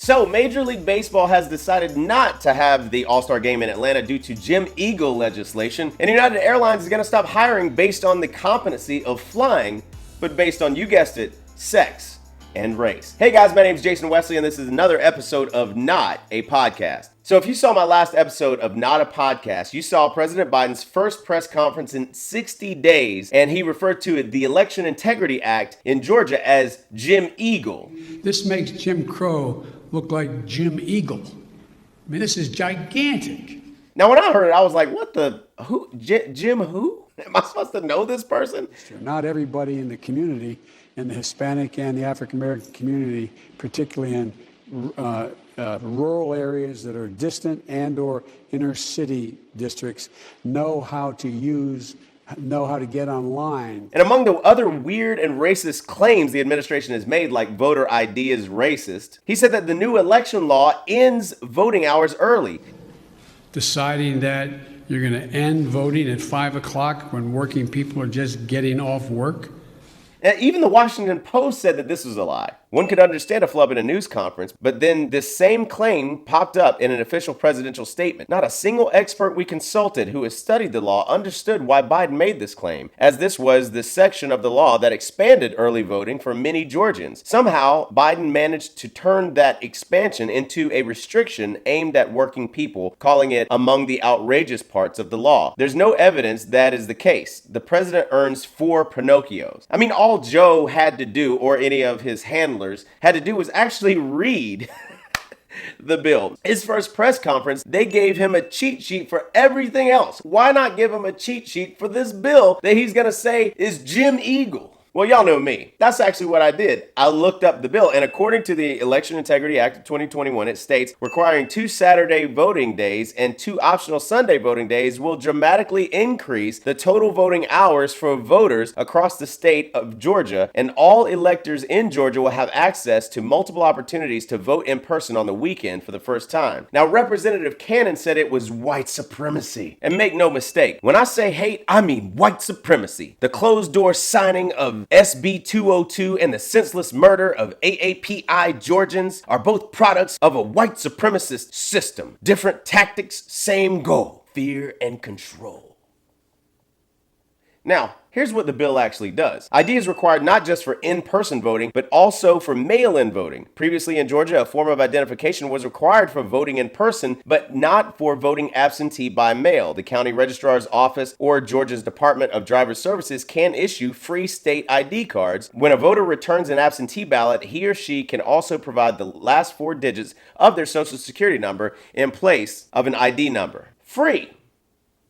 So, Major League Baseball has decided not to have the All-Star Game in Atlanta due to Jim Eagle legislation, and United Airlines is going to stop hiring based on the competency of flying, but based on, you guessed it, sex and race. Hey guys, my name is Jason Wesley, and this is another episode of Not a Podcast. So if you saw my last episode of Not a Podcast, you saw President Biden's first press conference in 60 days, and he referred to the Election Integrity Act in Georgia as Jim Eagle. This makes Jim Crow look like Jim Eagle. I mean, this is gigantic. Now, when I heard it, I was like, what the, who, Jim who? Am I supposed to know this person? Not everybody in the community, in the Hispanic and the African American community, particularly in rural areas that are distant and or inner city districts, know how to get online. And among the other weird and racist claims the administration has made, like voter ID is racist, he said that the new election law ends voting hours early. Deciding that you're going to end voting at 5 o'clock when working people are just getting off work. And even the Washington Post said that this was a lie. One could understand a flub in a news conference, but then this same claim popped up in an official presidential statement. Not a single expert we consulted who has studied the law understood why Biden made this claim, as this was the section of the law that expanded early voting for many Georgians. Somehow, Biden managed to turn that expansion into a restriction aimed at working people, calling it among the outrageous parts of the law. There's no evidence that is the case. The president earns 4 Pinocchios. I mean, all Joe had to do, or any of his handlers had to do, was actually read the bill. His first press conference, they gave him a cheat sheet for everything else. Why not give him a cheat sheet for this bill that he's gonna say is Jim Eagle? Well, y'all know me. That's actually what I did. I looked up the bill, and according to the Election Integrity Act of 2021, it states requiring 2 Saturday voting days and 2 optional Sunday voting days will dramatically increase the total voting hours for voters across the state of Georgia, and all electors in Georgia will have access to multiple opportunities to vote in person on the weekend for the first time. Now, Representative Cannon said it was white supremacy. And make no mistake, when I say hate, I mean white supremacy. The closed-door signing of SB 202 and the senseless murder of AAPI Georgians are both products of a white supremacist system. Different tactics, same goal: fear and control. Now, here's what the bill actually does. ID is required not just for in-person voting, but also for mail-in voting. Previously in Georgia, a form of identification was required for voting in person, but not for voting absentee by mail. The county registrar's office or Georgia's Department of Driver Services can issue free state ID cards. When a voter returns an absentee ballot, he or she can also provide the last 4 digits of their social security number in place of an ID number. Free.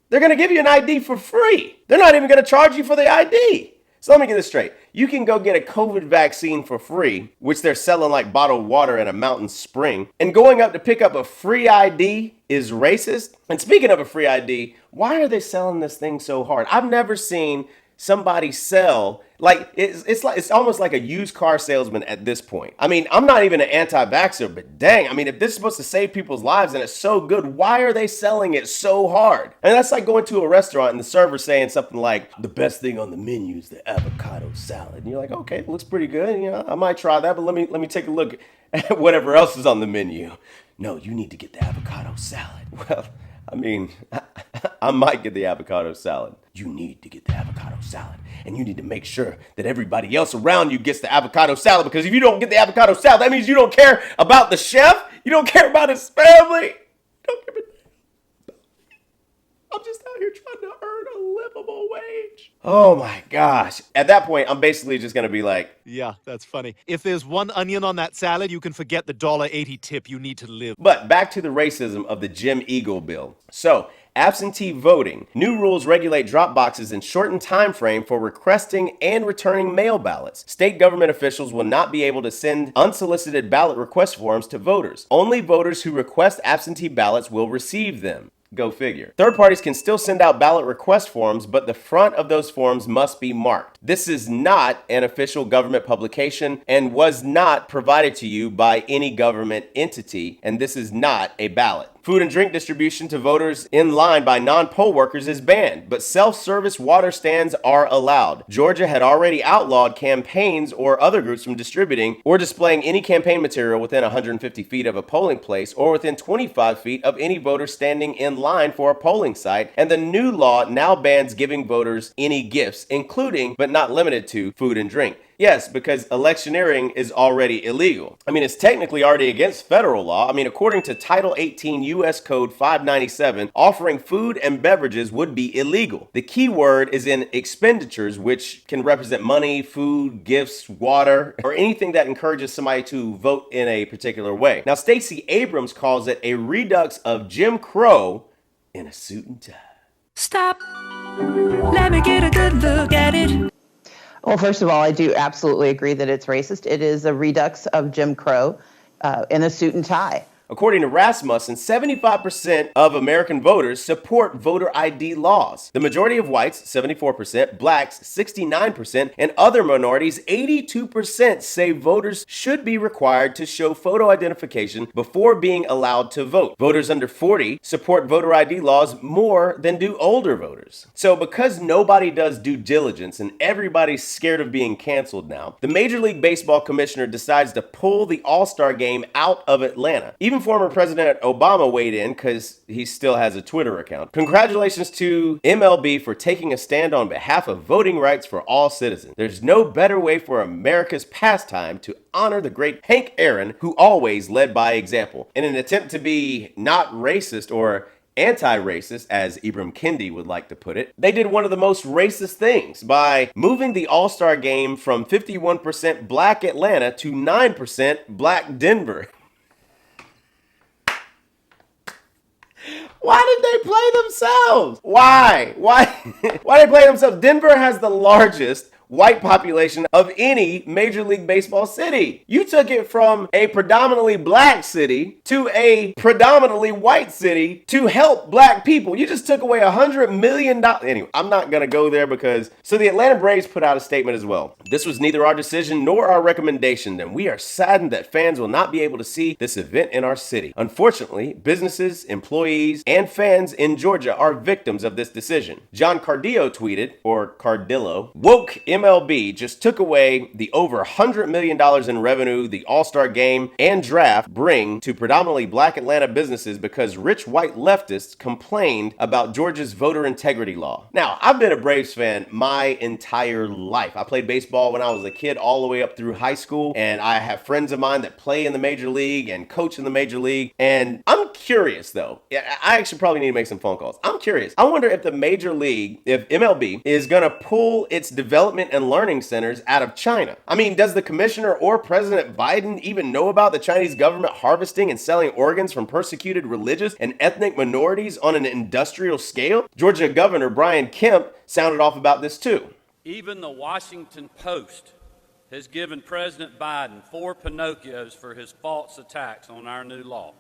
They're going to give you an ID for free. They're not even going to charge you for the ID. So let me get this straight. You can go get a COVID vaccine for free, which they're selling like bottled water at a mountain spring, and going up to pick up a free ID is racist. And speaking of a free ID, why are they selling this thing so hard? I've never seen somebody sell, like, it's almost like a used car salesman at this point. I mean, I'm not even an anti-vaxxer, but dang, I mean, if this is supposed to save people's lives and it's so good, why are they selling it so hard? And that's like going to a restaurant and the server saying something like, the best thing on the menu is the avocado salad. And you're like, okay, it looks pretty good. You know, I might try that, but let me take a look at whatever else is on the menu. No, you need to get the avocado salad. Well, I mean, I might get the avocado salad. You need to get the avocado salad. And you need to make sure that everybody else around you gets the avocado salad, because if you don't get the avocado salad, that means you don't care about the chef. You don't care about his family. You don't care about... I'm just out here trying to earn a livable wage. Oh my gosh. At that point, I'm basically just going to be like, yeah, that's funny. If there's one onion on that salad, you can forget the $1.80 tip you need to live. But back to the racism of the Jim Eagle bill. So, absentee voting. New rules regulate drop boxes and shorten time frame for requesting and returning mail ballots. State government officials will not be able to send unsolicited ballot request forms to voters. Only voters who request absentee ballots will receive them. Go figure. Third parties can still send out ballot request forms, but the front of those forms must be marked. This is not an official government publication and was not provided to you by any government entity, and this is not a ballot. Food and drink distribution to voters in line by non-poll workers is banned, but self-service water stands are allowed. Georgia had already outlawed campaigns or other groups from distributing or displaying any campaign material within 150 feet of a polling place or within 25 feet of any voter standing in line for a polling site, and the new law now bans giving voters any gifts, including but not limited to food and drink. Yes, because electioneering is already illegal. I mean, it's technically already against federal law. I mean, according to Title 18 U.S. Code 597, offering food and beverages would be illegal. The key word is in expenditures, which can represent money, food, gifts, water, or anything that encourages somebody to vote in a particular way. Now, Stacey Abrams calls it a redux of Jim Crow in a suit and tie. Stop. Let me get a good look at it. Well, first of all, I do absolutely agree that it's racist. It is a redux of Jim Crow in a suit and tie. According to Rasmussen, 75% of American voters support voter ID laws. The majority of whites, 74%, blacks, 69%, and other minorities, 82% say voters should be required to show photo identification before being allowed to vote. Voters under 40 support voter ID laws more than do older voters. So because nobody does due diligence and everybody's scared of being canceled now, the Major League Baseball commissioner decides to pull the All-Star game out of Atlanta. Even former President Obama weighed in because he still has a Twitter account. Congratulations to MLB for taking a stand on behalf of voting rights for all citizens. There's no better way for America's pastime to honor the great Hank Aaron, who always led by example. In an attempt to be not racist or anti-racist, as Ibram Kendi would like to put it, they did one of the most racist things by moving the All-Star game from 51% black Atlanta to 9% black Denver. Why did they play themselves? Why? Why did they play themselves? Denver has the largest white population of any Major League Baseball city. You took it from a predominantly black city to a predominantly white city to help black people. You just took away $100 million. Anyway, I'm not going to go there because... So the Atlanta Braves put out a statement as well. This was neither our decision nor our recommendation, and we are saddened that fans will not be able to see this event in our city. Unfortunately, businesses, employees, and fans in Georgia are victims of this decision. John Cardillo tweeted, or Cardillo, woke MLB just took away the over $100 million in revenue the All-Star Game and draft bring to predominantly black Atlanta businesses because rich white leftists complained about Georgia's voter integrity law. Now, I've been a Braves fan my entire life. I played baseball when I was a kid all the way up through high school, and I have friends of mine that play in the Major League and coach in the Major League, and I'm curious though. I actually probably need to make some phone calls. I'm curious. I wonder if the Major League, if MLB, is going to pull its development and learning centers out of China. I mean, does the commissioner or President Biden even know about the Chinese government harvesting and selling organs from persecuted religious and ethnic minorities on an industrial scale? Georgia Governor Brian Kemp sounded off about this too. Even the Washington Post has given President Biden 4 Pinocchios for his false attacks on our new law.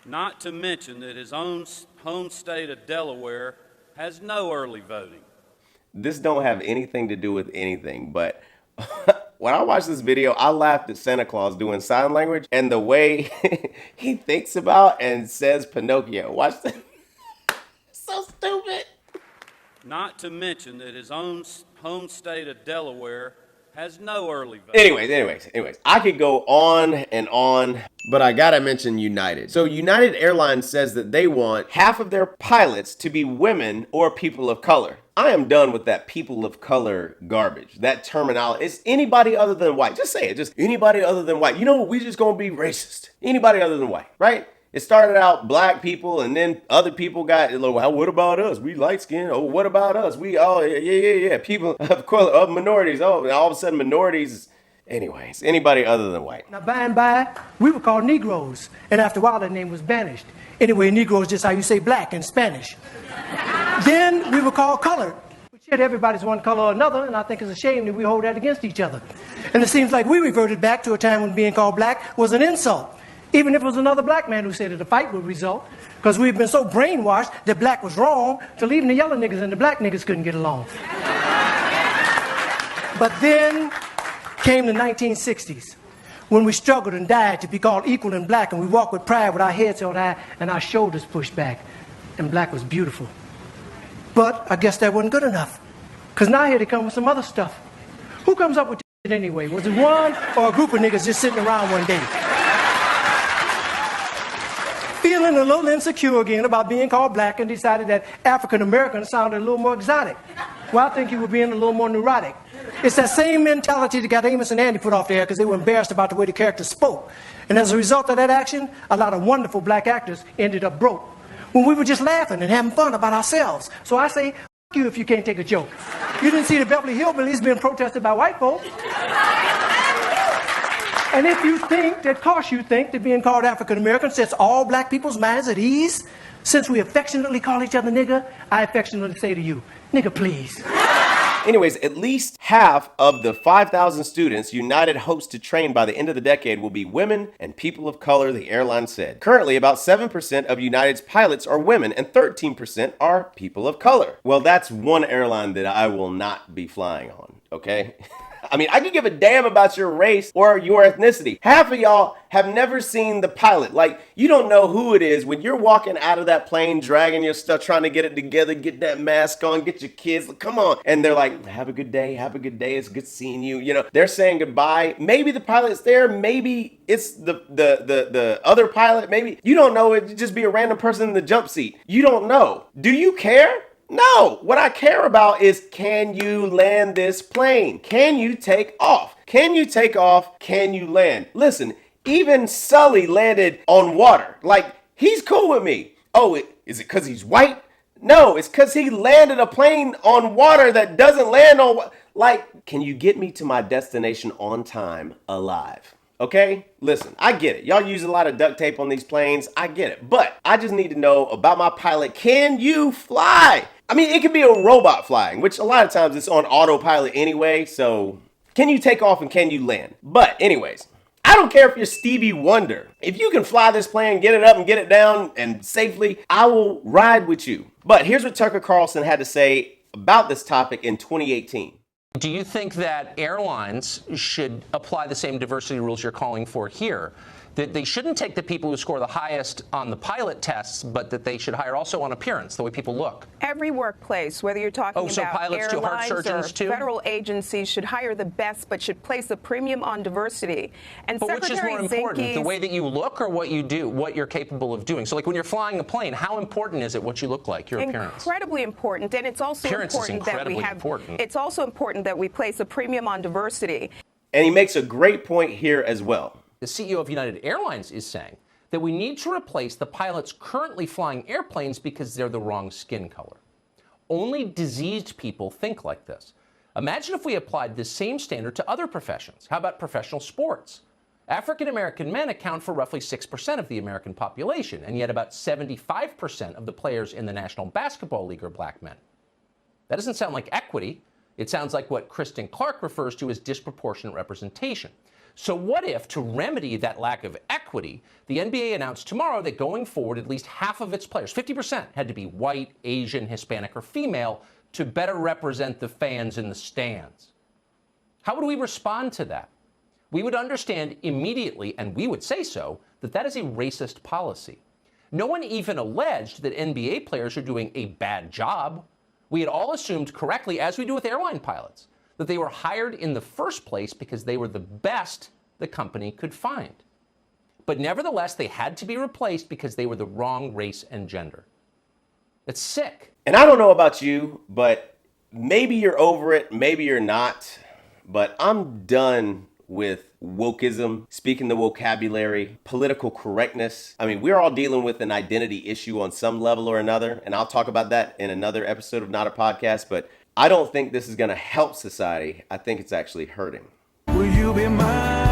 Not to mention that his own home state of Delaware has no early voting. This don't have anything to do with anything, but when I watched this video, I laughed at Santa Claus doing sign language and the way he thinks about and says Pinocchio. Watch that. So stupid. Not to mention that his own home state of Delaware has no early voting. Anyways, I could go on and on, but I gotta mention United. So United Airlines says that they want half of their pilots to be women or people of color. I am done with that people of color garbage. That terminology. It's anybody other than white. Just say it. Just anybody other than white. You know what? We just gonna be racist. Anybody other than white, right? It started out black people, and then other people got, well, what about us? We light skinned. Oh, what about us? We, yeah. People, of course, of minorities. Oh, all of a sudden minorities. Anyways, anybody other than white. Now, by and by, we were called Negroes, and after a while, that name was banished. Anyway, Negro is just how you say black in Spanish. Then we were called colored. But yet everybody's one color or another, and I think it's a shame that we hold that against each other. And it seems like we reverted back to a time when being called black was an insult. Even if it was another black man who said that a fight would result, because we've been so brainwashed that black was wrong, till even the yellow niggas and the black niggas couldn't get along. But then came the 1960s, when we struggled and died to be called equal and black, and we walked with pride with our heads held high and our shoulders pushed back. And black was beautiful. But I guess that wasn't good enough. Because now here they come with some other stuff. Who comes up with it anyway? Was it one or a group of niggas just sitting around one day? Feeling a little insecure again about being called black and decided that African American sounded a little more exotic. Well, I think you were being a little more neurotic. It's that same mentality that got Amos and Andy put off there because they were embarrassed about the way the characters spoke. And as a result of that action, a lot of wonderful black actors ended up broke when we were just laughing and having fun about ourselves. So I say, F you if you can't take a joke. You didn't see the Beverly Hillbillies being protested by white folks. And if you think that being called African American sets all black people's minds at ease, since we affectionately call each other nigger, I affectionately say to you, nigga, please. Anyways, at least half of the 5,000 students United hopes to train by the end of the decade will be women and people of color, the airline said. Currently, about 7% of United's pilots are women and 13% are people of color. Well, that's one airline that I will not be flying on, okay? I mean, I could give a damn about your race or your ethnicity. Half of y'all have never seen the pilot. Like, you don't know who it is when you're walking out of that plane, dragging your stuff, trying to get it together, get that mask on, get your kids, come on. And they're like, have a good day, it's good seeing you. You know, they're saying goodbye. Maybe the pilot's there, maybe it's the other pilot, maybe. You don't know, it'd just be a random person in the jump seat. You don't know. Do you care? No, what I care about is, can you land this plane? Can you take off? Can you take off? Can you land? Listen, even Sully landed on water. Like, he's cool with me. Oh, is it because he's white? No, it's because he landed a plane on water that doesn't land on, like, can you get me to my destination on time alive? Okay, listen, I get it. Y'all use a lot of duct tape on these planes. I get it. But I just need to know about my pilot. Can you fly? I mean, it could be a robot flying, which a lot of times it's on autopilot anyway. So can you take off and can you land? But anyways, I don't care if you're Stevie Wonder. If you can fly this plane, get it up and get it down and safely, I will ride with you. But here's what Tucker Carlson had to say about this topic in 2018. Do you think that airlines should apply the same diversity rules you're calling for here? That they shouldn't take the people who score the highest on the pilot tests, but that they should hire also on appearance, the way people look? Every workplace, whether you're talking so about pilots do heart airlines surgeons or too? federal agencies, should hire the best, but should place a premium on diversity. And but which is more important, the way that you look or what you do, what you're capable of doing? So like when you're flying a plane, how important is it what you look like, your appearance? Incredibly important, and it's also important that we have. It's also important that we place a premium on diversity. And he makes a great point here as well. The CEO of United Airlines is saying that we need to replace the pilots currently flying airplanes because they're the wrong skin color. Only diseased people think like this. Imagine if we applied this same standard to other professions. How about professional sports? African American men account for roughly 6% of the American population, and yet about 75% of the players in the National Basketball League are black men. That doesn't sound like equity. It sounds like what Kristen Clark refers to as disproportionate representation. So what if, to remedy that lack of equity, the NBA announced tomorrow that going forward, at least half of its players, 50%, had to be white, Asian, Hispanic, or female to better represent the fans in the stands? How would we respond to that? We would understand immediately, and we would say so, that that is a racist policy. No one even alleged that NBA players are doing a bad job. We had all assumed correctly, as we do with airline pilots, that they were hired in the first place because they were the best the company could find. But nevertheless, they had to be replaced because they were the wrong race and gender. It's sick. And I don't know about you, but maybe you're over it, maybe you're not. But I'm done with wokeism, speaking the vocabulary, political correctness. I mean, we're all dealing with an identity issue on some level or another, and I'll talk about that in another episode of Not a Podcast, but I don't think this is going to help society. I think it's actually hurting. Will you be mine?